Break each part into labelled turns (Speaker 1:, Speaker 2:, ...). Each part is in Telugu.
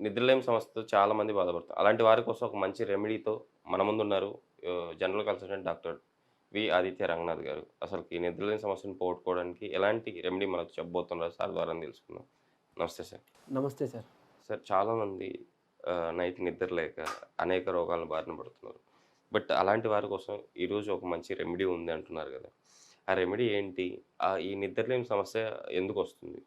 Speaker 1: నిద్రలేమి సమస్యతో చాలామంది బాధపడుతారు. అలాంటి వారి కోసం ఒక మంచి రెమెడీతో మన ముందున్నారు general consultant doctor Aditya Ranganath గారు. అసలుకి ఈ నిద్రలేని సమస్యను పోగొట్టుకోవడానికి ఎలాంటి రెమెడీ మనకు చెప్పబోతున్నారు సార్ ద్వారా తెలుసుకుందాం. నమస్తే సార్.
Speaker 2: నమస్తే సార్.
Speaker 1: సార్ చాలామంది నైట్ నిద్ర లేక అనేక రోగాల బారిన పడుతున్నారు. బట్ అలాంటి వారి కోసం ఈరోజు ఒక మంచి రెమెడీ ఉంది అంటున్నారు కదా! ఆ రెమెడీ ఏంటి? ఈ నిద్రలేమి సమస్య ఎందుకొస్తుంది?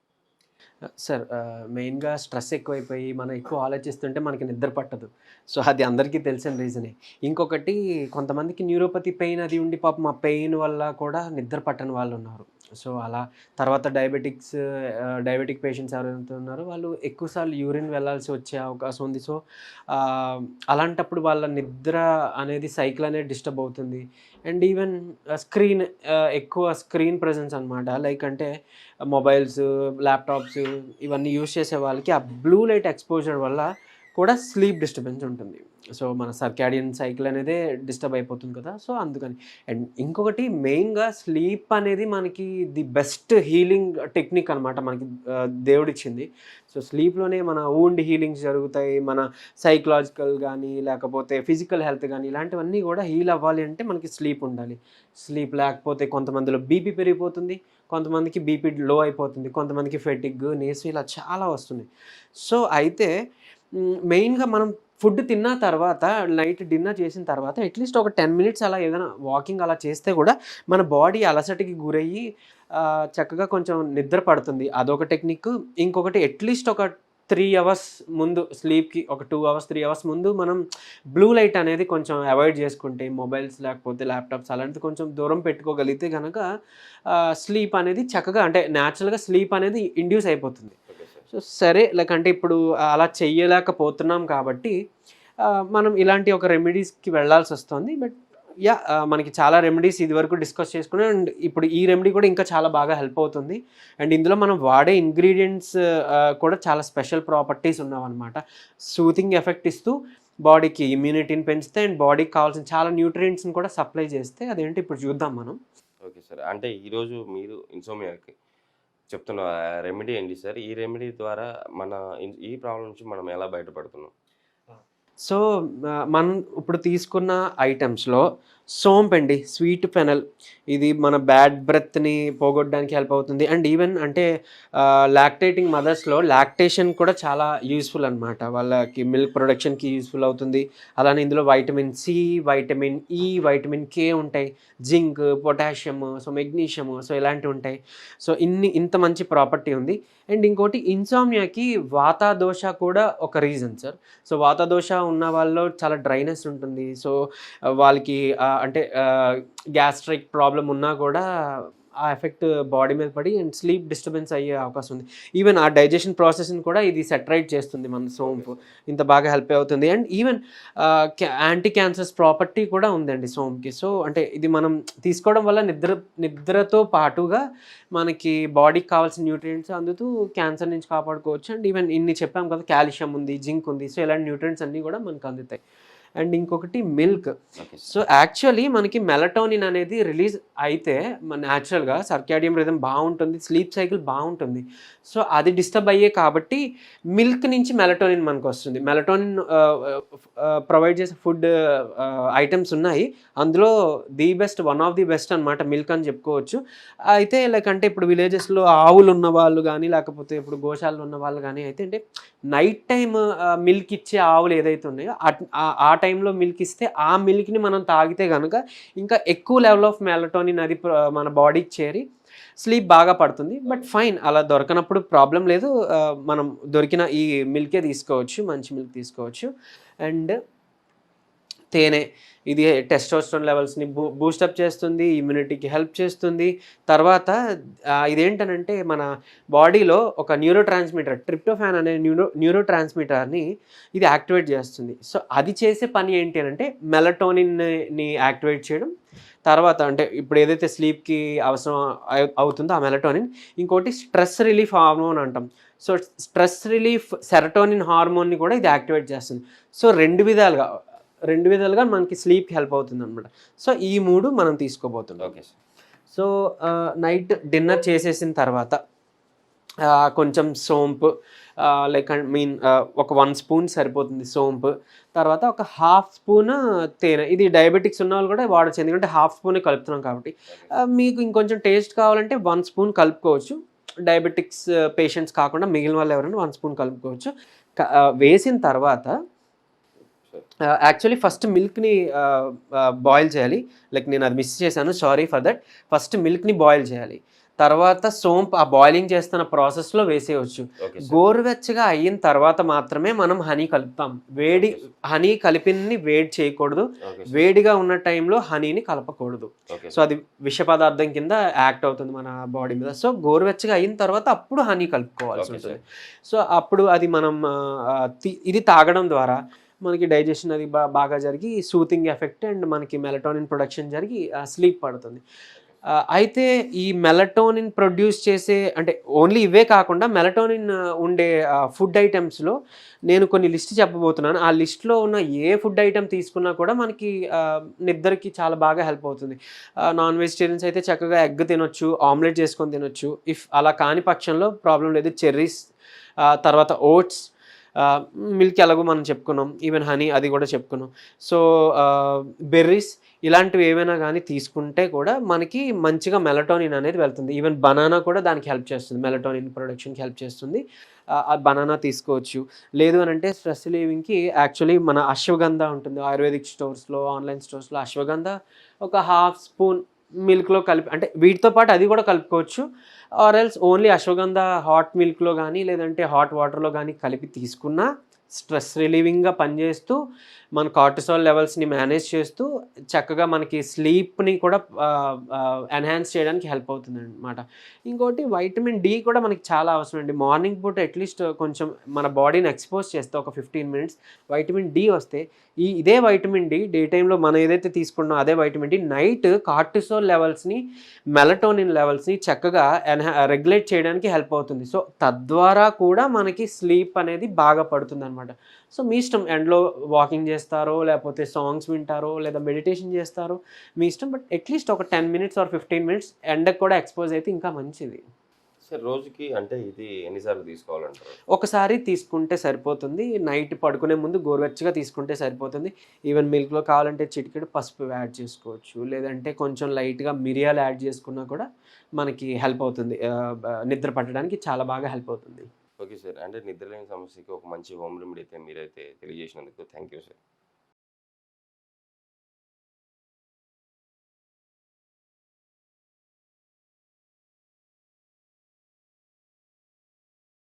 Speaker 2: సార్ మెయిన్‌గా స్ట్రెస్ ఎక్కువైపోయి మనం ఎక్కువ ఆలోచిస్తుంటే మనకి నిద్ర పట్టదు. సో, అది అందరికీ తెలిసిన రీజనే. ఇంకొకటి కొంతమందికి న్యూరోపతి పెయిన్ అది ఉండి పాపం ఆ పెయిన్ వల్ల కూడా నిద్ర పట్టని వాళ్ళున్నారు. సో, అలా తర్వాత డయాబెటిక్ పేషెంట్స్ ఎవరైతే ఉన్నారో వాళ్ళు ఎక్కువ సార్లు యూరిన్ వెళ్ళాల్సి వచ్చే అవకాశం ఉంది. సో, అలాంటప్పుడు వాళ్ళ నిద్ర అనేది సైకిల్ అనేది డిస్టర్బ్ అవుతుంది. అండ్ ఈవెన్ ఎక్కువ స్క్రీన్ ప్రెజెన్స్ అనమాట. లైక్ అంటే మొబైల్స్, ల్యాప్‌టాప్స్ ఇవన్నీ యూజ్ చేసే వాళ్ళకి ఆ బ్లూ లైట్ ఎక్స్‌పోజర్ వల్ల కూడా స్లీప్ డిస్టర్బెన్స్ ఉంటుంది. సో, మన సర్కాడియన్ సైకిల్ అనేదే డిస్టర్బ్ అయిపోతుంది కదా! సో, అందుకని. అండ్ ఇంకొకటి మెయిన్‌గా స్లీప్ అనేది మనకి ది బెస్ట్ హీలింగ్ టెక్నిక్ అనమాట మనకి దేవుడిచ్చింది. సో, స్లీప్‌లోనే మన వూండ్ హీలింగ్స్ జరుగుతాయి. మన సైకలాజికల్ గానీ, లేకపోతే ఫిజికల్ హెల్త్ గానీ ఇలాంటివన్నీ గూడా హీల్ అవ్వాలి అంటే మనకి స్లీప్ ఉండాలి. స్లీప్ లేకపోతే కొంతమందిలో బీపీ పెరిగిపోతుంది. కొంతమందికి బీపీ లో అయిపోతుంది. కొంతమందికి ఫెటిగ్, నీరసం ఇలా చాలా వస్తున్నాయి. సో, అయితే మెయిన్‌గా మనం ఫుడ్ తిన్న తర్వాత నైట్ డిన్నర్ చేసిన తర్వాత అట్‌లీస్ట్ ఒక 10 మినిట్స్ అలా ఏదైనా వాకింగ్ అలా చేస్తే కూడా మన బాడీ అలసటకి గురయ్యి చక్కగా కొంచెం నిద్ర పడుతుంది. అదొక టెక్నిక్. ఇంకొకటి అట్‌లీస్ట్ ఒక 3 అవర్స్ ముందు స్లీప్‌కి ఒక 2 అవర్స్, 3 అవర్స్ ముందు మనం బ్లూ లైట్ అనేది కొంచెం అవాయిడ్ చేసుకుంటే మొబైల్స్ లేకపోతే ల్యాప్‌టాప్స్ అలాంటిది కొంచెం దూరం పెట్టుకోగలిగితే గనక స్లీప్ అనేది చక్కగా అంటే న్యాచురల్‌గా స్లీప్ అనేది ఇండ్యూస్ అయిపోతుంది.
Speaker 1: Okay sir.
Speaker 2: సో, సరే లైక్ అంటే ఇప్పుడు అలా చెయ్యలేకపోతున్నాం కాబట్టి మనం ఇలాంటి ఒక రెమెడీస్‌కి వెళ్ళాల్సొస్తుంది. But yeah! మనకి చాలా రెమెడీస్ ఇదివరకు డిస్కస్ చేసుకున్నాం. అండ్ ఇప్పుడు ఈ రెమెడీ కూడా ఇంకా చాలా బాగా హెల్ప్ అవుతుంది. అండ్ ఇందులో మనం వాడే ఇంగ్రీడియెంట్స్ కూడా చాలా స్పెషల్ ప్రాపర్టీస్ ఉన్నవన్నమాట. సూతింగ్ ఎఫెక్ట్ ఇస్తూ బాడీకి ఇమ్యూనిటీని పెంచుతాయి. అండ్ బాడీకి కావాల్సిన చాలా న్యూట్రియంట్స్‌ని కూడా సప్లై చేస్తే అదేంటి ఇప్పుడు చూద్దాం మనం.
Speaker 1: Okay sir. అంటే ఈరోజు మీరు ఇన్సోమియాకి చెప్తున్న రెమెడీ ఏంటి సార్? ఈ రెమెడీ ద్వారా మన ఈ ప్రాబ్లమ్ నుంచి మనం ఎలా బయటపడుతున్నాం?
Speaker 2: సో, మనం ఇప్పుడు తీసుకున్న ఐటెమ్స్‌లో సోంపండి, స్వీట్ ఫెనెల్ ఇది మన బ్యాడ్ బ్రెత్‌ని పోగొట్టడానికి హెల్ప్ అవుతుంది. అండ్ ఈవెన్ అంటే లాక్టేటింగ్ మదర్స్‌లో లాక్టేషన్ కూడా చాలా యూజ్‌ఫుల్ అనమాట. వాళ్ళకి మిల్క్ ప్రొడక్షన్‌కి యూజ్‌ఫుల్ అవుతుంది. అలానే ఇందులో vitamin C, vitamin E, vitamin K ఉంటాయి. Zinc, potassium, so magnesium so ఇలాంటివి ఉంటాయి. సో ఇంత మంచి ప్రాపర్టీ ఉంది. అండ్ ఇంకోటి ఇన్సామ్నియాకి వాత దోష కూడా ఒక రీజన్ సార్. సో వాత దోష ఉన్న వాళ్ళలో చాలా డ్రైనెస్ ఉంటుంది. సో వాళ్ళకి అంటే గ్యాస్ట్రిక్ ప్రాబ్లమ్ ఉన్నా కూడా ఆ ఎఫెక్ట్ బాడీ మీద పడి అండ్ స్లీప్ డిస్టర్బెన్స్ అయ్యే అవకాశం ఉంది. ఈవెన్ ఆ డైజెషన్ ప్రాసెస్ని కూడా ఇది సెటరైట్ చేస్తుంది మన సోంపు. ఇంత బాగా హెల్ప్ అవుతుంది. And even anti cancers property కూడా ఉందండి సోంపుకి. సో అంటే ఇది మనం తీసుకోవడం వల్ల నిద్రతో పాటుగా మనకి బాడీకి కావాల్సిన న్యూట్రియంట్స్ అందుతూ క్యాన్సర్ నుంచి కాపాడుకోవచ్చు. అండ్ ఈవెన్ ఇన్ని చెప్పాం కదా, కాల్షియం ఉంది, జింక్ ఉంది. సో ఇలాంటి న్యూట్రియంట్స్ అన్నీ కూడా మనకు అందుతాయి. అండ్ ఇంకొకటి మిల్క్. సో యాక్చువల్లీ మనకి మెలటోనిన్ అనేది రిలీజ్ అయితే న్యాచురల్గా సర్కాడియం రిథమ్ బాగుంటుంది, స్లీప్ సైకిల్ బాగుంటుంది. సో అది డిస్టర్బ్ అయ్యే కాబట్టి మిల్క్ నుంచి మెలటోనిన్ మనకు వస్తుంది. మెలటోనిన్ ప్రొవైడ్ చేసే ఫుడ్ ఐటమ్స్ ఉన్నాయి. అందులో వన్ ఆఫ్ ది బెస్ట్ అనమాట మిల్క్ అని చెప్పుకోవచ్చు. అయితే లైక్ అంటే ఇప్పుడు విలేజెస్లో ఆవులు ఉన్న వాళ్ళు కానీ లేకపోతే ఇప్పుడు గోశాలలో ఉన్న వాళ్ళు కానీ అయితే అంటే నైట్ టైం మిల్క్ ఇచ్చే ఆవులు ఏదైతే ఉన్నాయో ఆ టైంలో మిల్క్ ఇస్తే ఆ మిల్క్ని మనం తాగితే కనుక ఇంకా ఎక్కువ లెవెల్ ఆఫ్ మెలటోనిన్ అది మన బాడీకి చేరి స్లీప్ బాగా పడుతుంది. బట్ ఫైన్, అలా దొరకనప్పుడు ప్రాబ్లం లేదు. మనం దొరికిన ఈ మిల్కే తీసుకోవచ్చు, మంచి మిల్క్ తీసుకోవచ్చు. అండ్ తేనె ఇది టెస్టోస్టెరాన్ లెవెల్స్ని బూస్టప్ చేస్తుంది, ఇమ్యూనిటీకి హెల్ప్ చేస్తుంది. తర్వాత ఇదేంటనంటే మన బాడీలో ఒక న్యూరో ట్రాన్స్మిటర్ ట్రిప్టోఫాన్ అనే న్యూరో ట్రాన్స్మిటర్ని ఇది యాక్టివేట్ చేస్తుంది. సో అది చేసే పని ఏంటి అంటే మెలటోనిన్ని యాక్టివేట్ చేయడం. తర్వాత అంటే ఇప్పుడు ఏదైతే స్లీప్కి అవసరం అవుతుందో ఆ మెలటోనిన్. ఇంకోటి స్ట్రెస్ రిలీఫ్ హార్మోన్ అంటాం. సో స్ట్రెస్ రిలీఫ్ సెరటోనిన్ హార్మోన్ని కూడా ఇది యాక్టివేట్ చేస్తుంది. సో రెండు విధాలుగా మనకి స్లీప్కి హెల్ప్ అవుతుంది అనమాట. సో ఈ 3 మనం తీసుకోబోతున్నాం.
Speaker 1: Okay sir.
Speaker 2: So night dinner చేసేసిన తర్వాత కొంచెం సోంపు, లైక్ ఐ మీన్ ఒక 1 స్పూన్ సరిపోతుంది సోంపు. తర్వాత ఒక హాఫ్ స్పూన్ తేనె. ఇది డయాబెటిక్స్ ఉన్నవాళ్ళు కూడా వాడొచ్చు. ఎందుకంటే హాఫ్ స్పూనే కలుపుతున్నాం కాబట్టి. మీకు ఇంకొంచెం టేస్ట్ కావాలంటే 1 స్పూన్ కలుపుకోవచ్చు. డయాబెటిక్స్ పేషెంట్స్ కాకుండా మిగిలిన వాళ్ళు ఎవరైనా 1 స్పూన్ కలుపుకోవచ్చు. వేసిన తర్వాత యాక్చువల్లీ ఫస్ట్ మిల్క్‌ని బాయిల్ చేయాలి. లైక్ నేను అది మిస్ చేశాను. Sorry for that. ఫస్ట్ మిల్క్‌ని బాయిల్ చేయాలి. తర్వాత సోంపు ఆ బాయిలింగ్ చేస్తున్న ప్రాసెస్‌లో వేసేయొచ్చు.
Speaker 1: Okay sir.
Speaker 2: గోరువెచ్చగా అయిన తర్వాత మాత్రమే మనం హనీ కలుపుతాం. హనీ కలిపింది వేడి చేయకూడదు.
Speaker 1: Okay sir.
Speaker 2: వేడిగా ఉన్న టైంలో హనీని కలపకూడదు.
Speaker 1: ఓకే
Speaker 2: సో అది విష పదార్థం కింద యాక్ట్ అవుతుంది మన బాడీ మీద. సో గోరువెచ్చగా అయిన తర్వాత అప్పుడు హనీ కలుపుకోవాల్సి
Speaker 1: ఓకే
Speaker 2: ఉంటుంది. సో అప్పుడు అది మనం ఇది తాగడం ద్వారా మనకి డైజెషన్ అది బాగా జరిగి సూతింగ్ ఎఫెక్ట్ అండ్ మనకి మెలటోనిన్ ప్రొడక్షన్ జరిగి స్లీప్ పడుతుంది. అయితే ఈ మెలటోనిన్ ప్రొడ్యూస్ చేసే అంటే ఓన్లీ ఇవే కాకుండా మెలటోనిన్ ఉండే ఫుడ్ ఐటమ్స్‌లో నేను కొన్ని లిస్ట్ చెప్పబోతున్నాను. ఆ లిస్ట్‌లో ఉన్న ఏ ఫుడ్ ఐటెమ్ తీసుకున్నా కూడా మనకి నిద్రకి చాలా బాగా హెల్ప్ అవుతుంది. నాన్ వెజిటేరియన్స్ అయితే చక్కగా ఎగ్ తినొచ్చు, ఆమ్లెట్ చేసుకొని తినొచ్చు. ఇఫ్ అలా కాని పక్షంలో ప్రాబ్లమ్ లేదు. చెర్రీస్, తర్వాత ఓట్స్, మిల్క్ ఎలాగో మనం చెప్పుకున్నాం. ఈవెన్ హనీ అది కూడా చెప్పుకున్నాం. సో బెర్రీస్ ఇలాంటివి ఏవైనా కానీ తీసుకుంటే కూడా మనకి మంచిగా మెలటోనిన్ అనేది వెళ్తుంది. ఈవెన్ బనానా కూడా దానికి హెల్ప్ చేస్తుంది. మెలటోనిన్ ప్రొడక్షన్‌కి హెల్ప్ చేస్తుంది. ఆ బనానా తీసుకోవచ్చు. లేదు అనంటే స్ట్రెస్ రిలీవింగ్‌కి యాక్చువల్లీ మన అశ్వగంధ ఉంటుంది. ఆయుర్వేదిక్ స్టోర్స్‌లో, ఆన్‌లైన్ స్టోర్స్‌లో అశ్వగంధ ఒక హాఫ్ స్పూన్ మిల్క్‌లో కలిపి అంటే వీటితో పాటు అది కూడా కలుపుకోవచ్చు. Or else only ashwagandha hot మిల్క్‌లో గానీ, లేదంటే హాట్ వాటర్‌లో గానీ కలిపి తీసుకున్నా స్ట్రెస్ రిలీవింగ్‌గా పనిచేస్తూ, మన కార్టిసాల్ లెవెల్స్‌ని మేనేజ్ చేస్తూ, చక్కగా మనకి స్లీప్‌ని కూడా ఎన్హాన్స్ చేయడానికి హెల్ప్ అవుతుందనమాట. ఇంకోటి వైటమిన్ డి కూడా మనకి చాలా అవసరం అండి. మార్నింగ్ పూట అట్‌లీస్ట్ కొంచెం మన బాడీని ఎక్స్‌పోజ్ చేస్తే ఒక 15 మినిట్స్ వైటమిన్ డి వస్తే, ఇదే వైటమిన్ డి డే టైమ్‌లో మనం ఏదైతే తీసుకుంటున్నామో అదే వైటమిన్ డి నైట్ కార్టిసాల్ లెవెల్స్‌ని, మెలటోనిన్ లెవెల్స్‌ని చక్కగా రెగ్యులేట్ చేయడానికి హెల్ప్ అవుతుంది. సో తద్వారా కూడా మనకి స్లీప్ అనేది బాగా పడుతుందనమాట. సో మీ ఇష్టం ఎండ్‌లో వాకింగ్ చేస్తారో, లేకపోతే సాంగ్స్ వింటారో, లేదా మెడిటేషన్ చేస్తారో మీ ఇష్టం. బట్ అట్‌లీస్ట్ ఒక 10 మినిట్స్ ఆర్ 15 మినిట్స్ ఎండకి కూడా ఎక్స్‌పోజ్ అయితే ఇంకా మంచిది.
Speaker 1: సార్ రోజుకి అంటే ఇది ఎన్ని సార్లు తీసుకోవాలంటారు?
Speaker 2: ఒకసారి తీసుకుంటే సరిపోతుంది. నైట్ పడుకునే ముందు గోరువెచ్చగా తీసుకుంటే సరిపోతుంది. ఈవెన్ మిల్క్‌లో కావాలంటే చిటికెడు పసుపు యాడ్ చేసుకోవచ్చు. లేదంటే కొంచెం లైట్‌గా మిరియాలు యాడ్ చేసుకున్నా కూడా మనకి హెల్ప్ అవుతుంది. నిద్ర పట్టడానికి చాలా బాగా హెల్ప్ అవుతుంది.
Speaker 1: Okay sir. అంటే నిద్రలేని సమస్యకి ఒక మంచి హోమ్ రెమెడీ అయితే మీరైతే తెలియజేసినందుకు థ్యాంక్ యూ సార్.